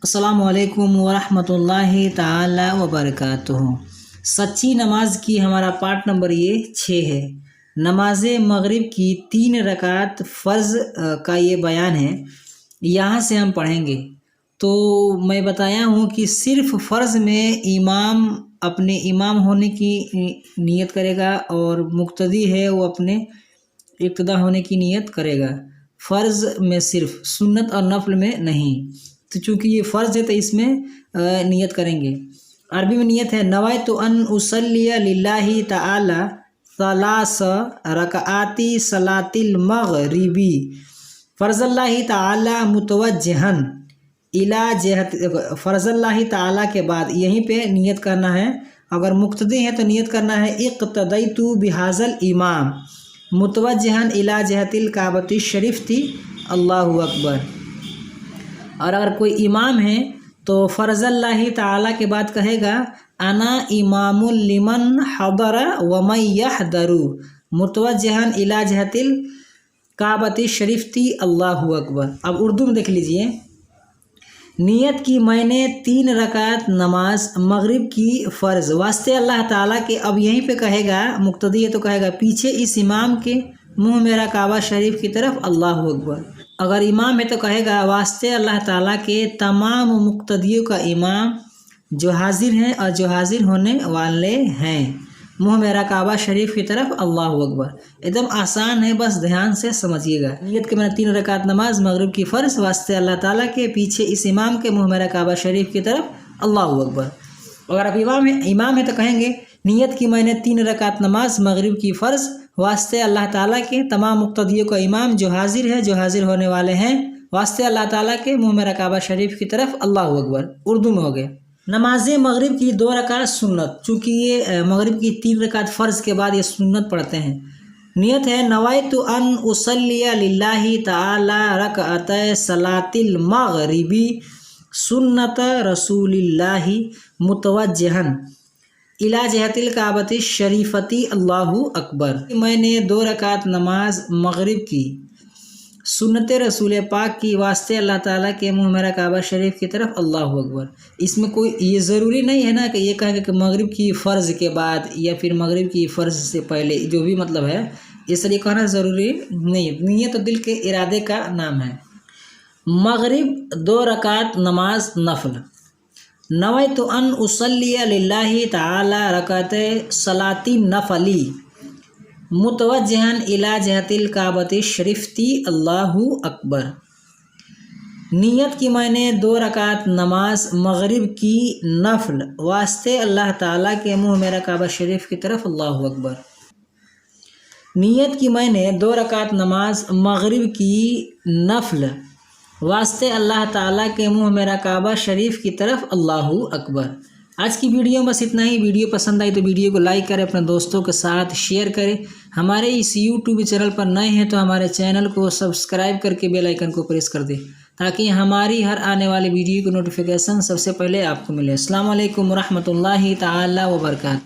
अस्सलामु अलैकुम वरहमतुल्लाहि ताला वबरकातुहू। सच्ची नमाज की हमारा पार्ट नंबर ये 6 है। नमाज मगरिब की 3 रकात फ़र्ज़ का ये बयान है, यहाँ से हम पढ़ेंगे। तो मैं बताया हूँ कि सिर्फ़ फ़र्ज़ में इमाम अपने इमाम होने की नियत करेगा और मुक्तदी है वो अपने इक्तदा होने की नियत करेगा। फ़र्ज़ में सिर्फ, सुन्नत और नफल में नहीं। तो चूँकि ये फ़र्ज़ है तो इसमें नियत करेंगे। अरबी में नियत है नवाइतु अन उसल्लिया लिल्लाहि ताला सलास रकआती सलातिल मगरिबी फ़र्ज़ल्लाहि ताला मुतवज्जिहन इला जहत। फ़र्ज़ल्लाहि ताला के बाद यहीं पे नियत करना है। अगर मुक्तदी है तो नियत करना है इक़्तदैतु बिहाज़ल इमाम मुतवज्जिहन इला जहतिल काबती शरीफ थी अल्लाहु अकबर। और अगर कोई इमाम है तो फ़र्ज़ल्लाहि ताला के बाद कहेगा अना इमामुल लिमन हदरा व मन यहदरु मुतवज्जिहन इला जहतिल काबती शरीफ थी अल्लाहु अकबर। अब उर्दू में देख लीजिए। नियत की मैंने 3 रकात नमाज मगरिब की फ़र्ज़ वास्ते अल्लाह ताला के। अब यहीं पे कहेगा, मुक्तदी है तो कहेगा पीछे इस इमाम के मुँह मेरा काबा शरीफ की तरफ अल्लाहु अकबर। अगर इमाम है तो कहेगा वास्ते अल्लाह ताला के तमाम मुक्तदियों का इमाम जो हाजिर हैं और जो हाजिर होने वाले हैं, मुँह मेरा काबा शरीफ की तरफ अल्लाहु अकबर। एकदम आसान है, बस ध्यान से समझिएगा। नियत के मैंने 3 रकात नमाज मगरिब की फ़र्ज़ वास्ते अल्लाह ताला के, पीछे इस इमाम के मुँह मेरा काबा शरीफ की तरफ अल्लाहु अकबर। अगर आप इमाम है तो कहेंगे नियत की मैंने 3 रकात नमाज मगरिब की फ़र्ज़ वास्ते अल्लाह ताला के तमाम मुक्तदियों का इमाम जो हाजिर है जो हाजिर होने वाले हैं, वास्ते अल्लाह ताला के मुँह मेरा काबा शरीफ की तरफ अल्लाहु अकबर। उर्दू में हो गया। नमाज मगरिब की 2 रकात सुन्नत, चूँकि ये मगरिब की 3 रकात फ़र्ज़ के बाद ये सुन्नत पढ़ते हैं। नियत है नवाइतु अन उसल्लिया लिल्लाहि ताला रकअतै सलातिल मगरिबी सुन्नत रसूलिल्लाहि मुतवज्जिहन इला जहतिल काबती शरीफती अल्लाहु अकबर। मैंने 2 रकात नमाज मगरिब की सुन्नत रसूल पाक की वास्ते अल्लाह ताला के मुँह मेरा काबा शरीफ की तरफ अल्लाहु अकबर। इसमें कोई ये ज़रूरी नहीं है ना कि ये कहेंगे कि मगरिब की फ़र्ज़ के बाद या फिर मगरिब की फ़र्ज़ से पहले, जो भी मतलब है इस तरीके कहना ज़रूरी नहीं। नियत तो दिल के इरादे का नाम है। मगरिब 2 रकात नमाज नफल। नवैतु अन उसल्लिया लिल्लाहि ताला रकाते सलाती नफली मुतवज्जिहन इला जहतिल काबती शरीफती अल्लाहु अकबर। नियत की मैंने 2 रकात नमाज मगरिब की नफल वास्ते अल्लाह ताला के मुँह मेरा काबा शरीफ की तरफ अल्लाहु अकबर। नियत की मैंने 2 रकात नमाज मगरिब की नफल वास्ते अल्लाह ताला के मुँह मेरा काबा शरीफ की तरफ अल्लाहु अकबर। आज की वीडियो बस इतना ही। वीडियो पसंद आई तो वीडियो को लाइक करें, अपने दोस्तों के साथ शेयर करें। हमारे इस यूट्यूब चैनल पर नए हैं तो हमारे चैनल को सब्सक्राइब करके बेल आइकन को प्रेस कर दें ताकि हमारी हर आने वाली वीडियो की नोटिफिकेशन सबसे पहले आपको मिले। अस्सलाम वालेकुम रहमतुल्लाहि ताला व बरकातहू।